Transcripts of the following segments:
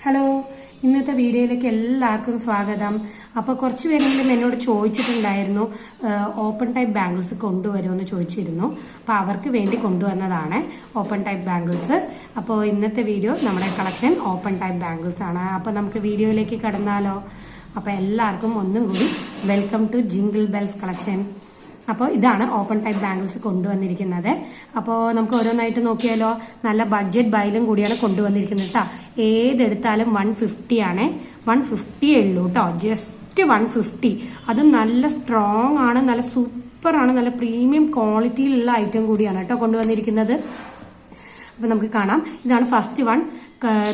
Hello, ഇന്നത്തെ വീഡിയോയിലേക്ക് എല്ലാവർക്കും സ്വാഗതം. അപ്പോൾ കുറച്ച് പേരെങ്കിലും എന്നോട് ചോദിച്ചിട്ടുണ്ടായിരുന്നു ഓപ്പൺ ടൈപ്പ് ബാംഗിൾസ് കൊണ്ടുവരുമെന്ന് ചോദിച്ചിരുന്നു. അപ്പോൾ അവർക്ക് വേണ്ടി കൊണ്ടുവന്നതാണ് ഓപ്പൺ ടൈപ്പ് ബാംഗിൾസ്. അപ്പോൾ ഇന്നത്തെ വീഡിയോ നമ്മുടെ കളക്ഷൻ ഓപ്പൺ ടൈപ്പ് ബാംഗിൾസ് ആണ്. അപ്പോൾ നമുക്ക് വീഡിയോയിലേക്ക് കടന്നാലോ? അപ്പോൾ എല്ലാവർക്കും ഒന്നും കൂടി welcome to jingle bells collection. അപ്പോൾ ഇതാണ് ഓപ്പൺ ടൈപ്പ് ബാംഗിൾസ് കൊണ്ടുവന്നിരിക്കുന്നത്. അപ്പോൾ നമുക്ക് ഓരോന്നായിട്ട് നോക്കിയാലോ. നല്ല ബഡ്ജറ്റ് ബൈലും കൂടിയാണ് കൊണ്ടുവന്നിരിക്കുന്നത് കേട്ടോ. ഏതെടുത്താലും 150 ആണ്. 150 ഉള്ളൂ കേട്ടോ. ജസ്റ്റ് 150. അതും നല്ല സ്ട്രോങ് ആണ്, നല്ല സൂപ്പർ ആണ്, നല്ല പ്രീമിയം ക്വാളിറ്റിയിലുള്ള ഐറ്റം കൂടിയാണ് കേട്ടോ കൊണ്ടുവന്നിരിക്കുന്നത്. അപ്പൊ നമുക്ക് കാണാം. ഇതാണ് ഫസ്റ്റ് വൺ.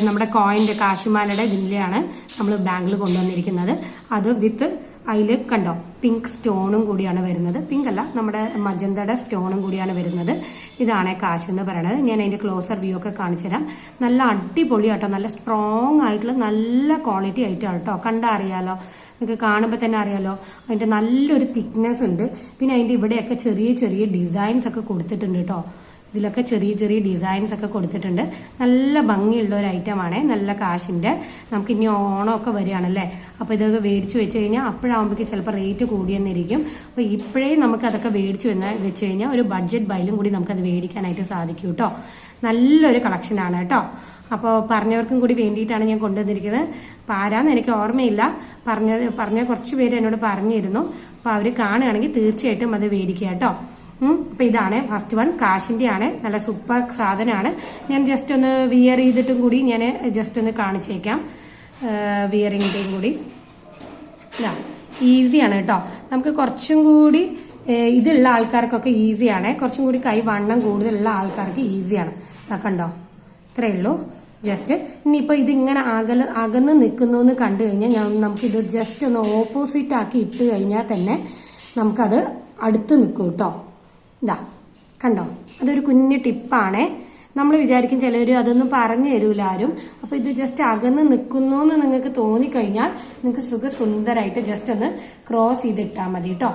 നമ്മുടെ കോയിന്റെ കാശുമാലയുടെ ഇതിലാണ് നമ്മൾ ബാംഗിൾ കൊണ്ടുവന്നിരിക്കുന്നത്. അത് വിത്ത് അതിൽ കണ്ടോ പിങ്ക് സ്റ്റോണും കൂടിയാണ് വരുന്നത്. പിങ്ക് അല്ല, നമ്മുടെ മജന്തയുടെ സ്റ്റോണും കൂടിയാണ് വരുന്നത്. ഇതാണ് കാശ് എന്ന് പറയുന്നത്. ഞാൻ അതിന്റെ ക്ലോസർ വ്യൂ ഒക്കെ കാണിച്ചു തരാം. നല്ല അടിപൊളി ആട്ടോ, നല്ല സ്ട്രോങ് ആയിട്ടുള്ള നല്ല ക്വാളിറ്റി ആയിട്ടാണ് കേട്ടോ. കണ്ടാ അറിയാലോ, നിങ്ങൾക്ക് കാണുമ്പോൾ തന്നെ അറിയാലോ. അതിന്റെ നല്ലൊരു തിക്നെസ് ഉണ്ട്. പിന്നെ അതിന്റെ ഇവിടെയൊക്കെ ചെറിയ ചെറിയ ഡിസൈൻസ് ഒക്കെ കൊടുത്തിട്ടുണ്ട് കേട്ടോ. ഇതിലൊക്കെ ചെറിയ ചെറിയ ഡിസൈൻസ് ഒക്കെ കൊടുത്തിട്ടുണ്ട്. നല്ല ഭംഗിയുള്ള ഒരു ഐറ്റമാണ്. നല്ല കാശിന്റെ. നമുക്ക് ഇനി ഓണമൊക്കെ വരികയാണല്ലേ. അപ്പൊ ഇതൊക്കെ മേടിച്ചു വെച്ച് കഴിഞ്ഞാൽ അപ്പോഴാകുമ്പോഴേക്ക് ചിലപ്പോൾ റേറ്റ് കൂടിയെന്നിരിക്കും. അപ്പൊ ഇപ്പോഴേ നമുക്ക് അതൊക്കെ മേടിച്ചു വെച്ച് കഴിഞ്ഞാൽ ഒരു ബഡ്ജറ്റ് ബൈലും കൂടി നമുക്ക് അത് മേടിക്കാനായിട്ട് സാധിക്കും കേട്ടോ. നല്ലൊരു കളക്ഷനാണ് കേട്ടോ. അപ്പോൾ പറഞ്ഞവർക്കും കൂടി വേണ്ടിയിട്ടാണ് ഞാൻ കൊണ്ടുവന്നിരിക്കുന്നത്. അപ്പം ആരാന്ന് എനിക്ക് ഓർമ്മയില്ല. പറഞ്ഞ കുറച്ച് പേര് എന്നോട് പറഞ്ഞിരുന്നു. അപ്പോൾ അവർ കാണുകയാണെങ്കിൽ തീർച്ചയായിട്ടും അത് മേടിക്കുക കേട്ടോ. അപ്പൊ ഇതാണ് ഫസ്റ്റ് വൺ. കാശിന്റെ ആണ്. നല്ല സൂപ്പർ സാധനമാണ്. ഞാൻ ജസ്റ്റ് ഒന്ന് വിയർ ചെയ്തിട്ടും കൂടി ഞാൻ ജസ്റ്റ് ഒന്ന് കാണിച്ചേക്കാം. വിയറിങ്ങിന്റെയും കൂടി ഈസിയാണ് കേട്ടോ. നമുക്ക് കുറച്ചും കൂടി ഇതുള്ള ആൾക്കാർക്കൊക്കെ ഈസിയാണ്. കുറച്ചും കൂടി കൈ വണ്ണം കൂടുതലുള്ള ആൾക്കാർക്ക് ഈസിയാണ്. കണ്ടോ, ഇത്രയേ ഉള്ളൂ. ജസ്റ്റ് ഇനിയിപ്പോ ഇതിങ്ങനെ അകന്ന് നിൽക്കുന്നു എന്ന് കണ്ടു കഴിഞ്ഞാൽ നമുക്കിത് ജസ്റ്റ് ഒന്ന് ഓപ്പോസിറ്റ് ആക്കി ഇട്ട് കഴിഞ്ഞാൽ തന്നെ നമുക്കത് അടുത്ത് നിൽക്കും കേട്ടോ. ഇതാ കണ്ടോ, അതൊരു കുഞ്ഞു ടിപ്പാണേ. നമ്മൾ വിചാരിക്കും ചിലർ അതൊന്നും പറഞ്ഞു തരൂല ആരും. അപ്പൊ ഇത് ജസ്റ്റ് അകന്ന് നിൽക്കുന്നു എന്ന് നിങ്ങൾക്ക് തോന്നിക്കഴിഞ്ഞാൽ നിങ്ങൾക്ക് സുന്ദരമായിട്ട് ജസ്റ്റ് ഒന്ന് ക്രോസ് ചെയ്തിട്ടാൽ മതി കേട്ടോ.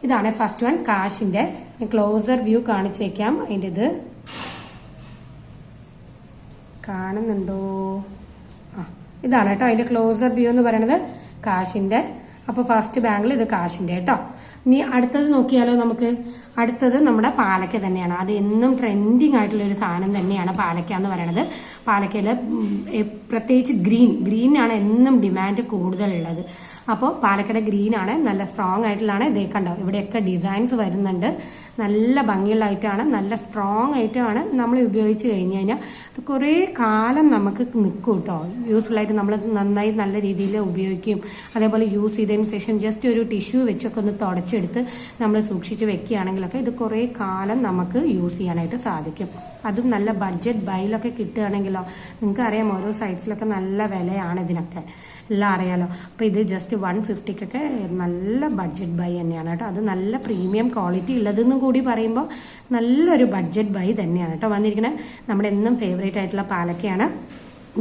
ഇതാണ് ഫസ്റ്റ് വൺ കാശിന്റെ. ക്ലോസർ വ്യൂ കാണിച്ചേക്കാം. അതിൻ്റെ ഇത് കാണുന്നുണ്ടോ? ഇതാണ് കേട്ടോ അതിന്റെ ക്ലോസർ വ്യൂ എന്ന് പറയുന്നത് കാശിന്റെ. അപ്പൊ ഫസ്റ്റ് ബാംഗിൾ ഇത് കാശിന്റെ കേട്ടോ. ഇനി അടുത്തത് നോക്കിയാലോ നമുക്ക്. അടുത്തത് നമ്മുടെ പാലക്ക തന്നെയാണ്. അത് എന്നും ട്രെൻഡിങ് ആയിട്ടുള്ള ഒരു സാധനം തന്നെയാണ് പാലക്ക എന്ന് പറയുന്നത്. പാലക്കയില് പ്രത്യേകിച്ച് ഗ്രീനാണ് എന്നും ഡിമാൻഡ് കൂടുതലുള്ളത്. അപ്പോൾ പാലക്കയുടെ ഗ്രീൻ ആണ്. നല്ല സ്ട്രോങ് ആയിട്ടുള്ളതാണ്. ഇതേ കണ്ടോ, ഇവിടെയൊക്കെ ഡിസൈൻസ് വരുന്നുണ്ട്. നല്ല ഭംഗിയുള്ള ഐറ്റമാണ്. നല്ല സ്ട്രോങ് ഐറ്റമാണ്. നമ്മൾ ഉപയോഗിച്ച് കഴിഞ്ഞ് കഴിഞ്ഞാൽ അത് കുറേ കാലം നമുക്ക് നിൽക്കും കേട്ടോ. യൂസ്ഫുൾ ആയിട്ട് നമ്മൾ നന്നായി നല്ല രീതിയിൽ ഉപയോഗിക്കും. അതേപോലെ യൂസ് ചെയ്തതിന് ശേഷം ജസ്റ്റ് ഒരു ടിഷ്യൂ വെച്ചൊക്കെ ഒന്ന് തുടച്ചെടുത്ത് നമ്മൾ സൂക്ഷിച്ച് വെക്കുകയാണെങ്കിലൊക്കെ ഇത് കുറേ കാലം നമുക്ക് യൂസ് ചെയ്യാനായിട്ട് സാധിക്കും. അതും നല്ല ബഡ്ജറ്റ് ബൈലൊക്കെ കിട്ടുകയാണെങ്കിലോ. നിങ്ങൾക്ക് അറിയാം, ഓരോ സൈറ്റ്സിലൊക്കെ നല്ല വിലയാണ് ഇതിനൊക്കെ, എല്ലാം അറിയാലോ. അപ്പോൾ ഇത് ജസ്റ്റ് 150ക്കൊക്കെ നല്ല ബഡ്ജറ്റ് ബൈ തന്നെയാണ് കേട്ടോ. അത് നല്ല പ്രീമിയം ക്വാളിറ്റി ഉള്ളതെന്നും കൂടി പറയുമ്പോൾ നല്ലൊരു ബഡ്ജറ്റ് ബൈ തന്നെയാണ് കേട്ടോ വന്നിരിക്കുന്നത്. നമ്മുടെ എന്നും ഫേവറേറ്റ് ആയിട്ടുള്ള പാലക്കയാണ്.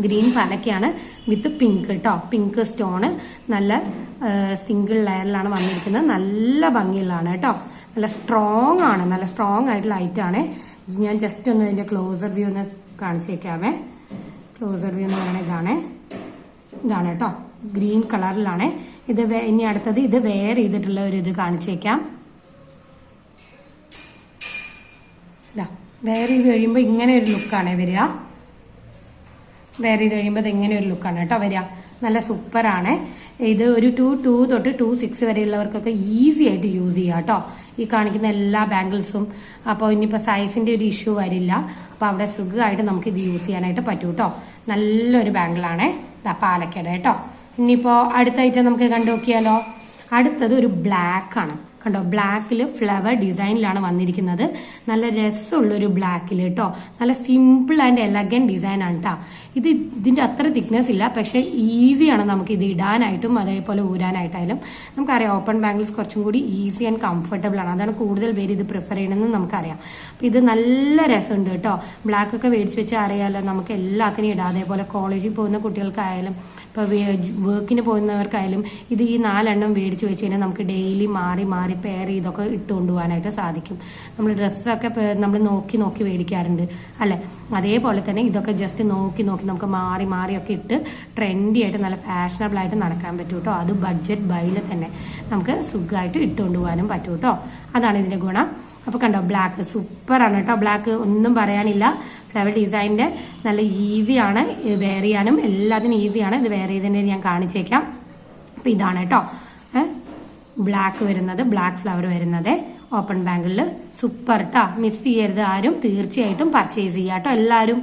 ഗ്രീൻ പാലക്കയാണ് വിത്ത് പിങ്ക് കേട്ടോ. പിങ്ക് സ്റ്റോണ് നല്ല സിംഗിൾ ലെയറിലാണ് വന്നിരിക്കുന്നത്. നല്ല ഭംഗിയുള്ളതാണ് കേട്ടോ. നല്ല സ്ട്രോങ് ആണ്. നല്ല സ്ട്രോങ് ആയിട്ടുള്ള ഐറ്റാണ്. ഞാൻ ജസ്റ്റ് ഒന്ന് ഇതിന്റെ ക്ലോസർ വ്യൂ ഒന്ന് കാണിച്ചേക്കാമേ. ക്ലോസർ വ്യൂ എന്ന് പറയുന്നത് ഇതാണ് കേട്ടോ. ഗ്രീൻ കളറിലാണ് ഇത്. ഇനി അടുത്തത് ഇത് വെയർ ചെയ്തിട്ടുള്ള ഒരു ഇത് കാണിച്ചേക്കാം. വെയർ ചെയ്ത് കഴിയുമ്പോൾ ഇങ്ങനെ ഒരു ലുക്കാണ് വരിക. വെയർ ചെയ്ത് കഴിയുമ്പോൾ ഇത് ഇങ്ങനെ ഒരു ലുക്കാണ് കേട്ടോ വരിക. നല്ല സൂപ്പറാണ് ഇത്. ഒരു 2 തൊട്ട് 2.6 വരെയുള്ളവർക്കൊക്കെ ഈസി ആയിട്ട് യൂസ് ചെയ്യാം കേട്ടോ. ഈ കാണിക്കുന്ന എല്ലാ ബാംഗിൾസും. അപ്പോൾ ഇനിയിപ്പോൾ സൈസിന്റെ ഒരു ഇഷ്യൂ വരില്ല. അപ്പോൾ അവിടെ സുഖമായിട്ട് നമുക്ക് ഇത് യൂസ് ചെയ്യാനായിട്ട് പറ്റും കേട്ടോ. നല്ലൊരു ബാംഗിളാണ് പാലക്കയുടെ കേട്ടോ. ഇനിയിപ്പോ അടുത്ത ഐറ്റം നമുക്ക് കണ്ടു നോക്കിയാലോ. അടുത്തത് ഒരു ബ്ലാക്ക് ആണ്. കണ്ടോ, ബ്ലാക്കിൽ ഫ്ലവർ ഡിസൈനിലാണ് വന്നിരിക്കുന്നത്. നല്ല രസമുള്ളൊരു ബ്ലാക്കിൽ കേട്ടോ. നല്ല സിമ്പിൾ ആൻഡ് എലഗന്റ് ഡിസൈൻ ആണ് കേട്ടോ. ഇതിന്റെ അത്ര തിക്നെസ് ഇല്ല, പക്ഷെ ഈസിയാണ് നമുക്ക് ഇത് ഇടാനായിട്ടും അതേപോലെ ഊരാനായിട്ടായാലും. നമുക്കറിയാം ഓപ്പൺ ബാംഗിൾസ് കുറച്ചും കൂടി ഈസി ആൻഡ് കംഫർട്ടബിൾ ആണ്. അതാണ് കൂടുതൽ പേര് ഇത് പ്രിഫർ ചെയ്യണമെന്ന് നമുക്കറിയാം. അപ്പൊ ഇത് നല്ല രസമുണ്ട് കേട്ടോ. ബ്ലാക്ക് ഒക്കെ മേടിച്ച് വെച്ചാൽ അറിയാലോ, നമുക്ക് എല്ലാത്തിനും ഇടാം. അതേപോലെ കോളേജിൽ പോകുന്ന കുട്ടികൾക്കായാലും ഇപ്പോൾ വർക്കിന് പോകുന്നവർക്കായാലും ഇത് ഈ 4 എണ്ണം മേടിച്ച് വെച്ച് കഴിഞ്ഞാൽ നമുക്ക് ഡെയിലി മാറി മാറി പെയർ ചെയ്തൊക്കെ ഇട്ട് കൊണ്ടുപോകാനായിട്ട് സാധിക്കും. നമ്മൾ ഡ്രസ്സൊക്കെ നമ്മൾ നോക്കി നോക്കി മേടിക്കാറുണ്ട് അല്ലേ, അതേപോലെ തന്നെ ഇതൊക്കെ ജസ്റ്റ് നോക്കി നോക്കി നമുക്ക് മാറി മാറിയൊക്കെ ഇട്ട് ട്രെൻഡി ആയിട്ട് നല്ല ഫാഷനബിൾ ആയിട്ട് നടക്കാൻ പറ്റും കേട്ടോ. അത് ബഡ്ജറ്റ് ബൈയിൽ തന്നെ നമുക്ക് സുഖമായിട്ട് ഇട്ടുകൊണ്ട് പോകാനും പറ്റും കേട്ടോ. അതാണ് ഇതിന്റെ ഗുണം. അപ്പോൾ കണ്ടോ, ബ്ലാക്ക് സൂപ്പറാണ് കേട്ടോ. ബ്ലാക്ക് ഒന്നും പറയാനില്ല. ഫ്ലവർ ഡിസൈനിന്റെ നല്ല ഈസിയാണ് വെയർ ചെയ്യാനും, എല്ലാത്തിനും ഈസിയാണ്. ഇത് വെയർ ചെയ്തതിന്റെ ഞാൻ കാണിച്ചേക്കാം. അപ്പൊ ഇതാണ് കേട്ടോ ബ്ലാക്ക് വരുന്നത്, ബ്ലാക്ക് ഫ്ലവർ വരുന്നത് ഓപ്പൺ ബാങ്കിളിൽ. സൂപ്പർ കേട്ടോ, മിസ് ചെയ്യരുത് ആരും, തീർച്ചയായിട്ടും പർച്ചേസ് ചെയ്യാട്ടോ എല്ലാവരും.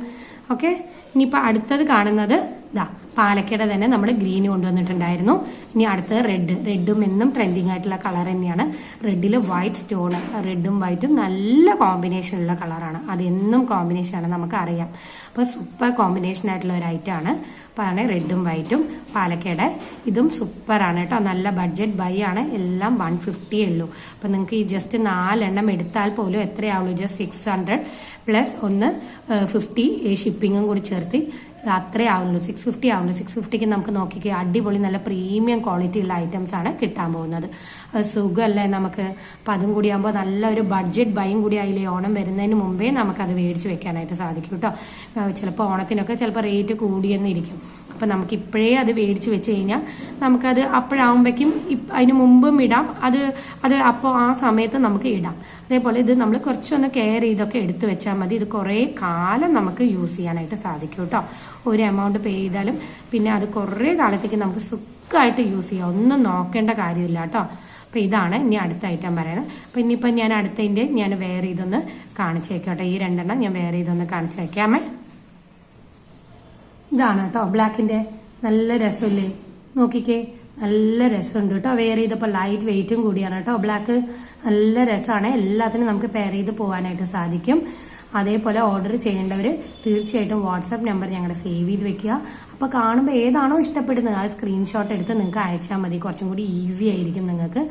ഓക്കെ, ഇനിയിപ്പോൾ അടുത്തത് കാണുന്നത് ഇതാ പാലക്കയുടെ തന്നെ നമ്മൾ ഗ്രീൻ കൊണ്ടുവന്നിട്ടുണ്ടായിരുന്നു. ഇനി അടുത്തത് റെഡും എന്നും ട്രെൻഡിങ് ആയിട്ടുള്ള കളർ തന്നെയാണ്. റെഡിൽ വൈറ്റ് സ്റ്റോൺ, റെഡും വൈറ്റും നല്ല കോമ്പിനേഷനുള്ള കളറാണ്. അതെന്നും കോമ്പിനേഷനാണ്, നമുക്കറിയാം. അപ്പോൾ സൂപ്പർ കോമ്പിനേഷൻ ആയിട്ടുള്ള ഒരു ഐറ്റമാണ്. അപ്പോൾ ആണ് റെഡും വൈറ്റും പാലക്കയുടെ. ഇതും സൂപ്പറാണ് കേട്ടോ, നല്ല ബഡ്ജറ്റ് ബൈ ആണ്. എല്ലാം 150 ഉള്ളൂ. അപ്പോൾ നിങ്ങൾക്ക് ഈ ജസ്റ്റ് 4 എണ്ണം എടുത്താൽ പോലും എത്രയാവുള്ളൂ, ജസ്റ്റ് 600 പ്ലസ് 50 ഷിപ്പിങ്ങും കൂടി ചേർത്ത് അത്രേ ആവുള്ളൂ, 650 ആവുള്ളൂ. 650ക്ക് നമുക്ക് നോക്കിക്കുക, അടിപൊളി നല്ല പ്രീമിയം ക്വാളിറ്റി ഉള്ള ഐറ്റംസ് ആണ് കിട്ടാൻ പോകുന്നത്. സുഖമല്ലേ നമുക്ക്. അപ്പം അതും കൂടി ആകുമ്പോൾ നല്ലൊരു ബഡ്ജറ്റ് ബൈയും കൂടി ആയില്ലേ. ഓണം വരുന്നതിന് മുമ്പേ നമുക്കത് മേടിച്ച് വെക്കാനായിട്ട് സാധിക്കും കേട്ടോ. ചിലപ്പോൾ ഓണത്തിനൊക്കെ ചിലപ്പോൾ റേറ്റ് കൂടിയെന്നിരിക്കും. അപ്പം നമുക്ക് ഇപ്പോഴേ അത് മേടിച്ച് വെച്ച് കഴിഞ്ഞാൽ നമുക്കത് അപ്പോഴാകുമ്പോഴേക്കും അതിന് മുമ്പും ഇടാം, അത് അപ്പോൾ ആ സമയത്ത് നമുക്ക് ഇടാം. അതേപോലെ ഇത് നമ്മൾ കുറച്ചൊന്ന് കെയർ ചെയ്തൊക്കെ എടുത്ത് വെച്ചാൽ മതി. ഇത് കുറേ കാലം നമുക്ക് യൂസ് ചെയ്യാനായിട്ട് സാധിക്കും കേട്ടോ. ഒരു എമൗണ്ട് പേ ചെയ്താലും പിന്നെ അത് കുറേ കാലത്തേക്ക് നമുക്ക് സുഖമായിട്ട് യൂസ് ചെയ്യാം, ഒന്നും നോക്കേണ്ട കാര്യമില്ല കേട്ടോ. അപ്പം ഇതാണ് ഇനി അടുത്ത ഐറ്റം പറയുന്നത്. അപ്പം ഇനിയിപ്പോൾ ഞാൻ അടുത്തതിൻ്റെ ഞാൻ വെയർ ചെയ്തൊന്ന് കാണിച്ചേക്കോട്ടെ. ഈ 2 എണ്ണം ഞാൻ വെയർ ചെയ്തൊന്ന് കാണിച്ചേക്കാമേ. ഇതാണ് കേട്ടോ ബ്ലാക്കിന്റെ, നല്ല രസമില്ലേ, നോക്കിക്കേ, നല്ല രസമുണ്ട് കേട്ടോ. വെയർ ചെയ്തപ്പോൾ ലൈറ്റ് വെയിറ്റും കൂടിയാണ് കേട്ടോ. ബ്ലാക്ക് നല്ല രസമാണ്, എല്ലാത്തിനും നമുക്ക് പെയർ ചെയ്ത് പോകാനായിട്ട് സാധിക്കും. അതേപോലെ ഓർഡർ ചെയ്യേണ്ടവർ തീർച്ചയായിട്ടും വാട്സാപ്പ് നമ്പർ ഞങ്ങളുടെ സേവ് ചെയ്ത് വെക്കുക. അപ്പോൾ കാണുമ്പോൾ ഏതാണോ ഇഷ്ടപ്പെടുന്നത് ആ സ്ക്രീൻഷോട്ട് എടുത്ത് നിങ്ങൾക്ക് അയച്ചാൽ മതി, കുറച്ചും കൂടി ഈസി ആയിരിക്കും നിങ്ങൾക്ക്.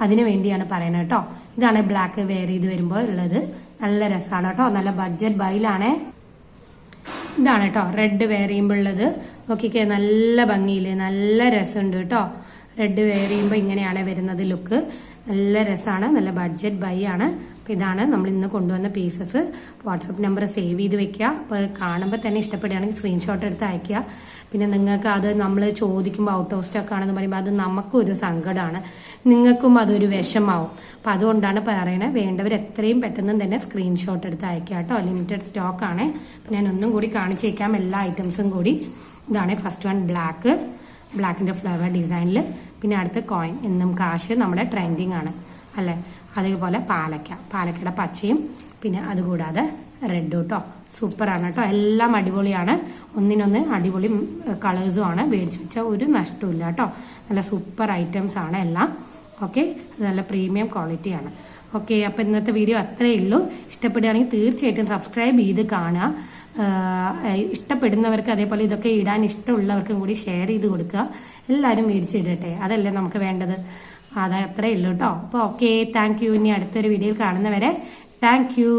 അതിനു വേണ്ടിയാണ് പറയുന്നത് കേട്ടോ. ഇതാണ് ബ്ലാക്ക് വെയർ ചെയ്ത് വരുമ്പോൾ ഉള്ളത്, നല്ല രസമാണ് കേട്ടോ, നല്ല ബഡ്ജറ്റ് ബൈയിലാണേ. ഇതാണ് കേട്ടോ റെഡ് വെയർ ചെയ്യുമ്പോൾ ഉള്ളത്, നോക്കിക്കേ, നല്ല ഭംഗിയില്ലേ, നല്ല രസമുണ്ട് കേട്ടോ. റെഡ് വെയർ ചെയ്യുമ്പോൾ ഇങ്ങനെയാണ് വരുന്നത് ലുക്ക്, നല്ല രസമാണ്, നല്ല ബഡ്ജറ്റ് ബൈ ആണ്. അപ്പോൾ ഇതാണ് നമ്മൾ ഇന്ന് കൊണ്ടുവന്ന പീസസ്. വാട്സപ്പ് നമ്പർ സേവ് ചെയ്ത് വെക്കുക. അപ്പോൾ കാണുമ്പോൾ തന്നെ ഇഷ്ടപ്പെടുകയാണെങ്കിൽ സ്ക്രീൻഷോട്ട് എടുത്ത് അയക്കുക. പിന്നെ നിങ്ങൾക്ക് അത് നമ്മൾ ചോദിക്കുമ്പോൾ ഔട്ട് ഓഫ് സ്റ്റോക്ക് ആണെന്ന് പറയുമ്പോൾ അത് നമുക്കൊരു സങ്കടമാണ്, നിങ്ങൾക്കും അതൊരു വിഷമാവും. അപ്പോൾ അതുകൊണ്ടാണ് പറയണത്, വേണ്ടവർ എത്രയും പെട്ടെന്ന് തന്നെ സ്ക്രീൻഷോട്ട് എടുത്ത് അയക്കുക കേട്ടോ. ലിമിറ്റഡ് സ്റ്റോക്ക് ആണ്. ഞാൻ ഒന്നും കൂടി കാണിച്ചേക്കാം എല്ലാ ഐറ്റംസും കൂടി. ഇതാണ് ഫസ്റ്റ് വൺ ബ്ലാക്കിന്റെ ഫ്ലവർ ഡിസൈനിൽ. പിന്നെ അടുത്ത കോയിൻ, എന്നും കാശ് നമ്മുടെ ട്രെൻഡിങ് ആണ് അല്ലേ. അതേപോലെ പാലക്കയുടെ പച്ചയും, പിന്നെ അതുകൂടാതെ റെഡ് കേട്ടോ. സൂപ്പറാണ് കേട്ടോ, എല്ലാം അടിപൊളിയാണ്, ഒന്നിനൊന്ന് അടിപൊളി കളേഴ്സും ആണ്. മേടിച്ച് വെച്ചാൽ ഒരു നഷ്ടമില്ല കേട്ടോ. നല്ല സൂപ്പർ ഐറ്റംസ് ആണ് എല്ലാം. ഓക്കെ, നല്ല പ്രീമിയം ക്വാളിറ്റിയാണ്. ഓക്കെ, അപ്പോൾ ഇന്നത്തെ വീഡിയോ അത്രയേ ഉള്ളൂ. ഇഷ്ടപ്പെടുകയാണെങ്കിൽ തീർച്ചയായിട്ടും സബ്സ്ക്രൈബ് ചെയ്ത് കാണുക. ഇഷ്ടപ്പെടുന്നവർക്ക്, അതേപോലെ ഇതൊക്കെ ഇടാൻ ഇഷ്ടമുള്ളവർക്കും കൂടി ഷെയർ ചെയ്ത് കൊടുക്കുക. എല്ലാവരും മേടിച്ചിടട്ടെ, അതല്ലേ നമുക്ക് വേണ്ടത്. അത്രയേ ഉള്ളൂ കേട്ടോ. അപ്പോൾ ഓക്കെ, താങ്ക് യു. ഇനി അടുത്തൊരു വീഡിയോയിൽ കാണുന്നവരെ താങ്ക് യു.